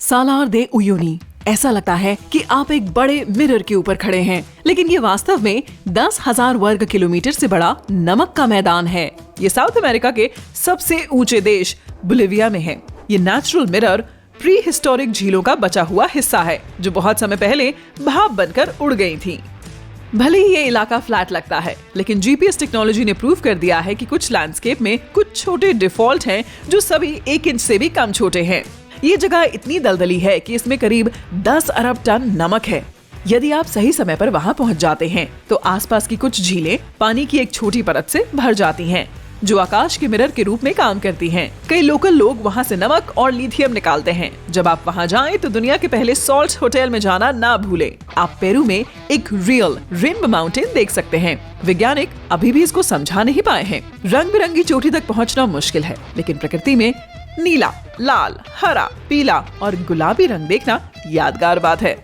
सालार दे उयुनी। ऐसा लगता है कि आप एक बड़े मिरर के ऊपर खड़े हैं, लेकिन ये वास्तव में 10,000 वर्ग किलोमीटर से बड़ा नमक का मैदान है। ये साउथ अमेरिका के सबसे ऊंचे देश बोलिविया में है। ये नेचुरल मिरर प्री हिस्टोरिक झीलों का बचा हुआ हिस्सा है, जो बहुत समय पहले भाप बनकर उड़ गई थी। भले ही ये इलाका फ्लैट लगता है, लेकिन जीपीएस टेक्नोलॉजी ने प्रूव कर दिया है कि कुछ लैंडस्केप में कुछ छोटे डिफॉल्ट हैं, जो सभी 1 इंच से भी कम छोटे हैं। ये जगह इतनी दलदली है कि इसमें करीब 10 अरब टन नमक है। यदि आप सही समय पर वहाँ पहुँच जाते हैं, तो आसपास की कुछ झीलें पानी की एक छोटी परत से भर जाती हैं, जो आकाश के मिरर के रूप में काम करती हैं। कई लोकल लोग वहाँ से नमक और लिथियम निकालते हैं। जब आप वहाँ जाएं, तो दुनिया के पहले सॉल्ट होटल में जाना ना भूलें। आप पेरू में एक रियल रेनबो माउंटेन देख सकते हैं। वैज्ञानिक अभी भी इसको समझा नहीं पाए हैं। रंग बिरंगी चोटी तक पहुँचना मुश्किल है, लेकिन प्रकृति में नीला, लाल, हरा, पीला और गुलाबी रंग देखना यादगार बात है।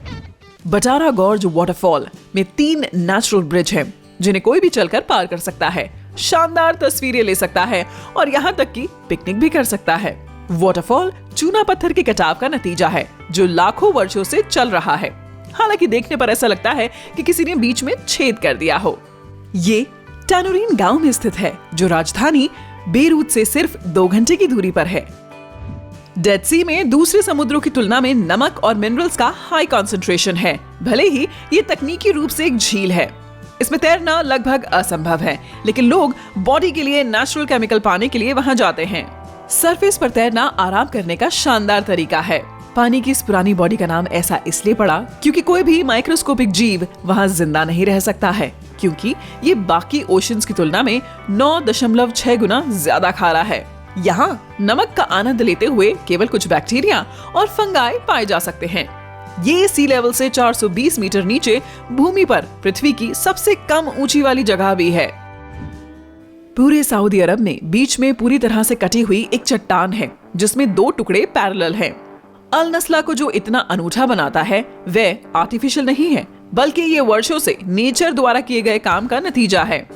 बटारा गॉर्ज वाटरफॉल में 3 नेचुरल ब्रिज हैं, जिन्हें कोई भी चलकर पार कर सकता है, शानदार तस्वीरें ले सकता है और यहाँ तक कि पिकनिक भी कर सकता है। वाटरफॉल चूना पत्थर के कटाव का नतीजा है, जो लाखों वर्षों से चल रहा है। हालांकि देखने पर ऐसा लगता है कि किसी ने बीच में छेद कर दिया हो। ये टैनोरिन गांव में स्थित है, जो राजधानी बेरूत से सिर्फ 2 घंटे की दूरी पर है। डेड सी में दूसरे समुद्रों की तुलना में नमक और मिनरल्स का हाई कंसंट्रेशन है। भले ही ये तकनीकी रूप से एक झील है, इसमें तैरना लगभग असंभव है, लेकिन लोग बॉडी के लिए नेचुरल केमिकल पाने के लिए वहां जाते हैं। सरफेस पर तैरना आराम करने का शानदार तरीका है। पानी की इस पुरानी बॉडी का नाम ऐसा इसलिए पड़ा क्योंकि कोई भी माइक्रोस्कोपिक जीव वहां जिंदा नहीं रह सकता है, क्योंकि ये बाकी ओशंस की तुलना में 9.6 गुना ज्यादा खारा है। यहाँ नमक का आनंद लेते हुए केवल कुछ बैक्टीरिया और फंगाई पाए जा सकते हैं। ये सी लेवल से 420 मीटर नीचे भूमि पर पृथ्वी की सबसे कम ऊंची वाली जगह भी है। पूरे सऊदी अरब में बीच में पूरी तरह से कटी हुई एक चट्टान है, जिसमें 2 टुकड़े पैरेलल हैं। अल नस्ला को जो इतना अनूठा बनाता है, वह आर्टिफिशियल नहीं है, बल्कि ये वर्षों से नेचर द्वारा किए गए काम का नतीजा है।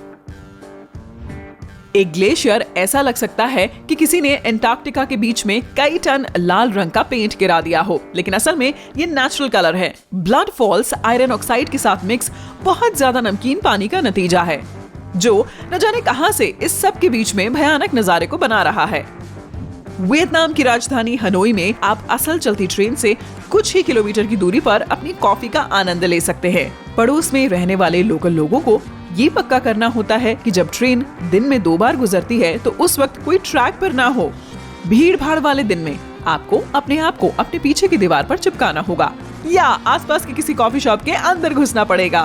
एक ग्लेशियर ऐसा लग सकता है कि किसी ने एंटार्क्टिका के बीच में कई टन लाल रंग का पेंट गिरा दिया हो, लेकिन असल में ये नेचुरल कलर है। ब्लड फॉल्स आयरन ऑक्साइड के साथ मिक्स बहुत ज्यादा नमकीन पानी का नतीजा है, जो न जाने कहां से इस सब के बीच में भयानक नजारे को बना रहा है। वियतनाम की राजधानी हनोई में आप असल चलती ट्रेन से कुछ ही किलोमीटर की दूरी पर अपनी कॉफी का आनंद ले सकते हैं। पड़ोस में रहने वाले लोकल लोगों को ये पक्का करना होता है कि जब ट्रेन दिन में 2 बार गुजरती है, तो उस वक्त कोई ट्रैक पर ना हो। भीड़ भाड़ वाले दिन में आपको अपने आप को अपने पीछे की दीवार पर चिपकाना होगा या आसपास के किसी कॉफी शॉप के अंदर घुसना पड़ेगा।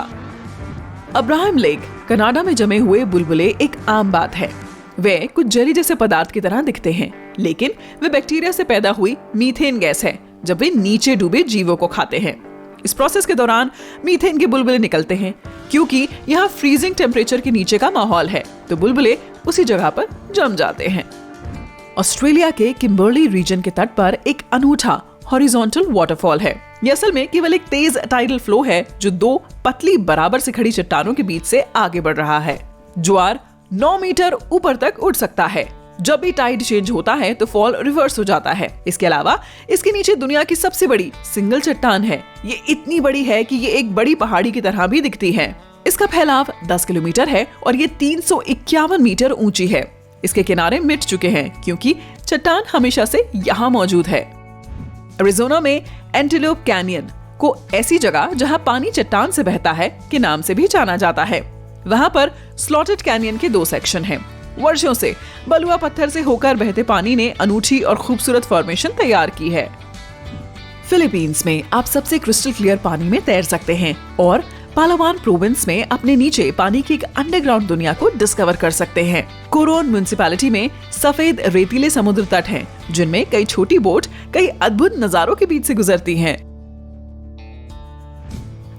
अब्राहम लेक कनाडा में जमे हुए बुलबुले एक आम बात है। वे कुछ जली जैसे पदार्थ की तरह दिखते हैं, लेकिन वे बैक्टीरिया से पैदा हुई मीथेन गैस है, जब वे नीचे डूबे जीवों को खाते हैं। इस प्रोसेस के दौरान मीथेन के बुलबुले निकलते हैं। क्योंकि यहाँ फ्रीजिंग टेम्परेचर के नीचे का माहौल है, तो बुलबुले उसी जगह पर जम जाते हैं। ऑस्ट्रेलिया के किम्बर्ली रीजन के तट पर एक अनूठा हॉरिजॉन्टल वाटरफॉल है। यह असल में केवल एक तेज टाइडल फ्लो है, जो 2 पतली बराबर से खड़ी चट्टानों के बीच से आगे बढ़ रहा है। ज्वार 9 मीटर ऊपर तक उठ सकता है। जब भी टाइड चेंज होता है, तो फॉल रिवर्स हो जाता है। इसके अलावा इसके नीचे दुनिया की सबसे बड़ी सिंगल चट्टान है। ये इतनी बड़ी है कि ये एक बड़ी पहाड़ी की तरह भी दिखती है। इसका फैलाव 10 किलोमीटर है और ये 351 मीटर ऊंची है। इसके किनारे मिट चुके हैं, क्योंकि चट्टान हमेशा से यहाँ मौजूद है। अरिज़ोना में एंटीलोप कैनियन को ऐसी जगह जहाँ पानी चट्टान से बहता है के नाम से भी जाना जाता है। वहाँ पर स्लॉटेड कैनियन के 2 सेक्शन हैं। वर्षों से बलुआ पत्थर से होकर बहते पानी ने अनूठी और खूबसूरत फॉर्मेशन तैयार की है। फिलीपींस में आप सबसे क्रिस्टल क्लियर पानी में तैर सकते हैं और पालावान प्रोविंस में अपने नीचे पानी की एक अंडरग्राउंड दुनिया को डिस्कवर कर सकते हैं। कोरोन म्युनिसिपैलिटी में सफेद रेतीले समुद्र तट हैं, जिनमें कई छोटी बोट कई अद्भुत नजारों के बीच से गुजरती हैं।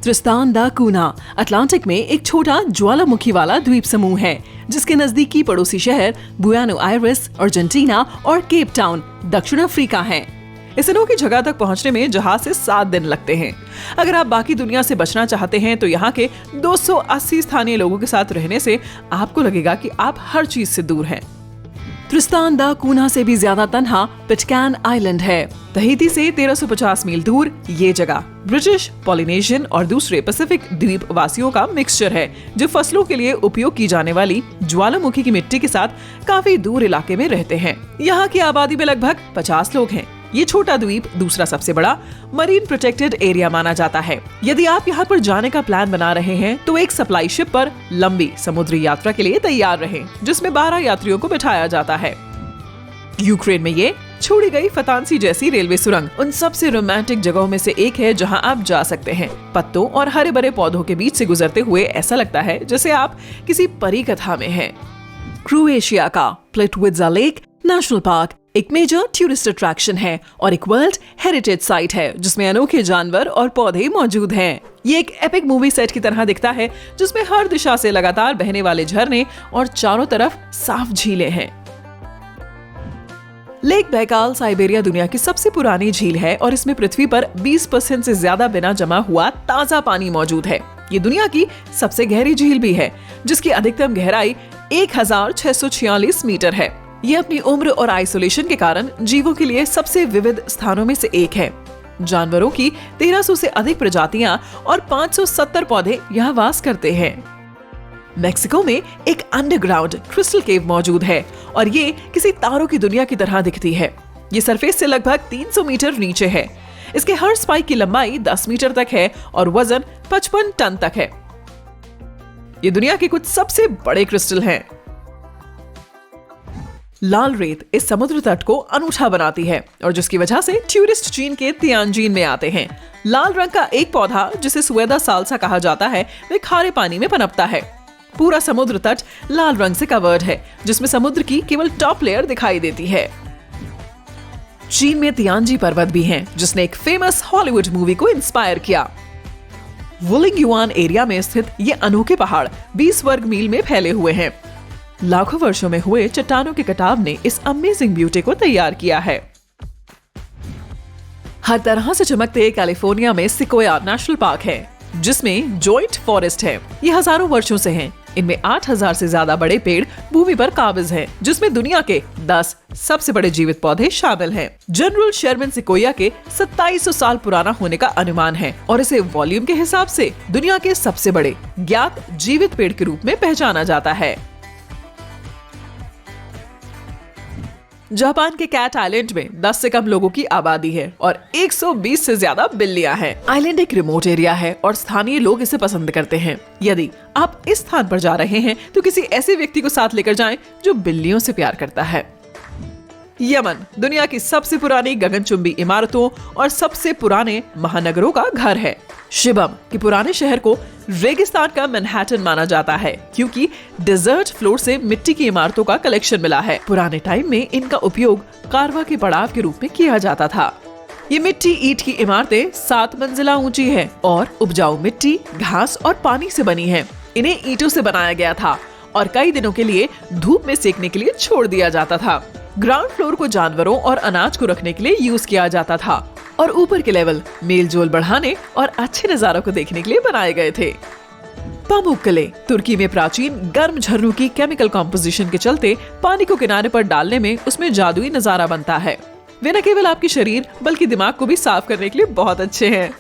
त्रिस्तान दा कूना अटलांटिक में एक छोटा ज्वालामुखी वाला द्वीप समूह है, जिसके नजदीकी पड़ोसी शहर बुएनो आयरेस, अर्जेंटीना और केप टाउन, दक्षिण अफ्रीका हैं। इस अनोखी जगह तक पहुंचने में जहाज से 7 दिन लगते हैं। अगर आप बाकी दुनिया से बचना चाहते हैं, तो यहाँ के 280 स्थानीय लोगों के साथ रहने से आपको लगेगा कि आप हर चीज से दूर हैं। त्रिस्तान दा कूना से भी ज्यादा तन्हा पिटकैन आइलैंड है। तहीती से 1350 मील दूर ये जगह ब्रिटिश, पॉलिनेशियन और दूसरे पैसिफिक द्वीप वासियों का मिक्सचर है, जो फसलों के लिए उपयोग की जाने वाली ज्वालामुखी की मिट्टी के साथ काफी दूर इलाके में रहते हैं। यहाँ की आबादी में लगभग 50 लोग हैं। ये छोटा द्वीप दूसरा सबसे बड़ा मरीन प्रोटेक्टेड एरिया माना जाता है। यदि आप यहाँ पर जाने का प्लान बना रहे हैं तो एक सप्लाई शिप पर लंबी समुद्री यात्रा के लिए तैयार रहें, जिसमें 12 यात्रियों को बिठाया जाता है। यूक्रेन में ये छोड़ी गई फतांसी जैसी रेलवे सुरंग उन सबसे रोमांटिक जगहों में से एक है जहां आप जा सकते हैं। पत्तों और हरे भरे पौधों के बीच से गुजरते हुए ऐसा लगता है जैसे आप किसी परी कथा में हैं। क्रोएशिया का प्लेटविट्जा लेक नेशनल पार्क एक मेजर टूरिस्ट अट्रैक्शन है और एक वर्ल्ड हेरिटेज साइट है, जिसमें अनोखे जानवर और पौधे मौजूद हैं। ये एक एपिक मूवी सेट की तरह दिखता है, जिसमें हर दिशा से लगातार बहने वाले झरने और चारों तरफ साफ झीलें हैं। लेक बैकाल साइबेरिया दुनिया की सबसे पुरानी झील है और इसमें पृथ्वी पर 20% से ज्यादा बिना जमा हुआ ताजा पानी मौजूद है। ये दुनिया की सबसे गहरी झील भी है, जिसकी अधिकतम गहराई 1646 मीटर है। ये अपनी उम्र और आइसोलेशन के कारण जीवों के लिए सबसे विविध स्थानों में से एक है। जानवरों की 1300 से अधिक प्रजातियां और 570 पौधे यहाँ वास करते हैं। मेक्सिको में एक अंडरग्राउंड क्रिस्टल केव मौजूद है और ये किसी तारों की दुनिया की तरह दिखती है। ये सरफेस से लगभग 300 मीटर नीचे है। इसके हर स्पाइक की लंबाई 10 मीटर तक है और वजन 55 टन तक है। ये दुनिया के कुछ सबसे बड़े क्रिस्टल हैं। लाल रेत इस समुद्र तट को अनूठा बनाती है और जिसकी वजह से टूरिस्ट चीन के तियानजिन में आते हैं। लाल रंग का एक पौधा जिसे सुएदा साल्सा कहा जाता है, वे खारे पानी में पनपता है। पूरा समुद्र तट लाल रंग से कवर्ड है, जिसमें समुद्र की केवल टॉप लेयर दिखाई देती है। चीन में तियानजी पर्वत भी हैं, जिसने एक फेमस हॉलीवुड मूवी को इंस्पायर किया। वुलिंग एरिया में स्थित ये अनोखे पहाड़ 20 वर्ग मील में फैले हुए हैं। लाखों वर्षों में हुए चट्टानों के कटाव ने इस अमेजिंग ब्यूटी को तैयार किया है। हर तरह से चमकते कैलिफोर्निया में सिकोया नेशनल पार्क है, जिसमें जॉइंट फॉरेस्ट है। ये हजारों वर्षों से हैं। इनमें 8000 से ज्यादा बड़े पेड़ भूमि पर काबिज हैं, जिसमें दुनिया के 10 सबसे बड़े जीवित पौधे शामिल हैं। जनरल शर्मन सिकोया के 2700 साल पुराना होने का अनुमान है और इसे वॉल्यूम के हिसाब से दुनिया के सबसे बड़े ज्ञात जीवित पेड़ के रूप में पहचाना जाता है। जापान के कैट आइलैंड में 10 से कम लोगों की आबादी है और 120 से ज्यादा बिल्लियां हैं। आइलैंड एक रिमोट एरिया है और स्थानीय लोग इसे पसंद करते हैं। यदि आप इस स्थान पर जा रहे हैं तो किसी ऐसे व्यक्ति को साथ लेकर जाएं जो बिल्लियों से प्यार करता है। यमन दुनिया की सबसे पुरानी गगनचुंबी इमारतों और सबसे पुराने महानगरों का घर है। शिबम के पुराने शहर को रेगिस्तान का मैनहट्टन माना जाता है, क्योंकि डेजर्ट फ्लोर से मिट्टी की इमारतों का कलेक्शन मिला है। पुराने टाइम में इनका उपयोग कारवा के पड़ाव के रूप में किया जाता था। ये मिट्टी ईंट की इमारतें 7 मंजिला ऊंची है और उपजाऊ मिट्टी, घास और पानी से बनी है। इन्हें ईंटों से बनाया गया था और कई दिनों के लिए धूप में सेकने के लिए छोड़ दिया जाता था। ग्राउंड फ्लोर को जानवरों और अनाज को रखने के लिए यूज किया जाता था और ऊपर के लेवल मेल जोल बढ़ाने और अच्छे नजारों को देखने के लिए बनाए गए थे। पामुक्कले तुर्की में प्राचीन गर्म झरनों की केमिकल कॉम्पोजिशन के चलते पानी को किनारे पर डालने में उसमें जादुई नजारा बनता है। वे न केवल आपके शरीर बल्कि दिमाग को भी साफ करने के लिए बहुत अच्छे हैं।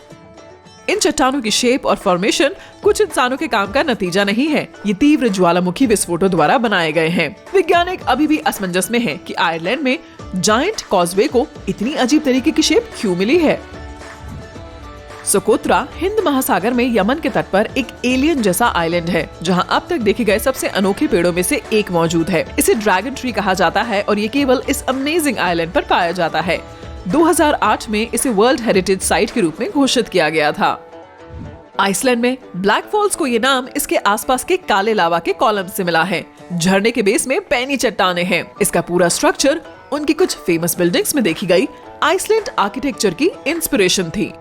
इन चट्टानों की शेप और फॉर्मेशन कुछ इंसानों के काम का नतीजा नहीं है। ये तीव्र ज्वालामुखी विस्फोटों द्वारा बनाए गए हैं। वैज्ञानिक अभी भी असमंजस में हैं कि आयरलैंड में जायंट कॉजवे को इतनी अजीब तरीके की शेप क्यों मिली है। सोकोत्रा हिंद महासागर में यमन के तट पर एक एलियन जैसा आइलैंड है, जहां अब तक देखे गए सबसे अनोखे पेड़ों में से एक मौजूद है। इसे ड्रैगन ट्री कहा जाता है और ये केवल इस अमेजिंग आइलैंड पर पाया जाता है। 2008 में इसे वर्ल्ड हेरिटेज साइट के रूप में घोषित किया गया था। आइसलैंड में ब्लैक फॉल्स को ये नाम इसके आसपास के काले लावा के कॉलम से मिला है। झरने के बेस में पैनी चट्टानें हैं। इसका पूरा स्ट्रक्चर उनकी कुछ फेमस बिल्डिंग्स में देखी गई आइसलैंड आर्किटेक्चर की इंस्पिरेशन थी।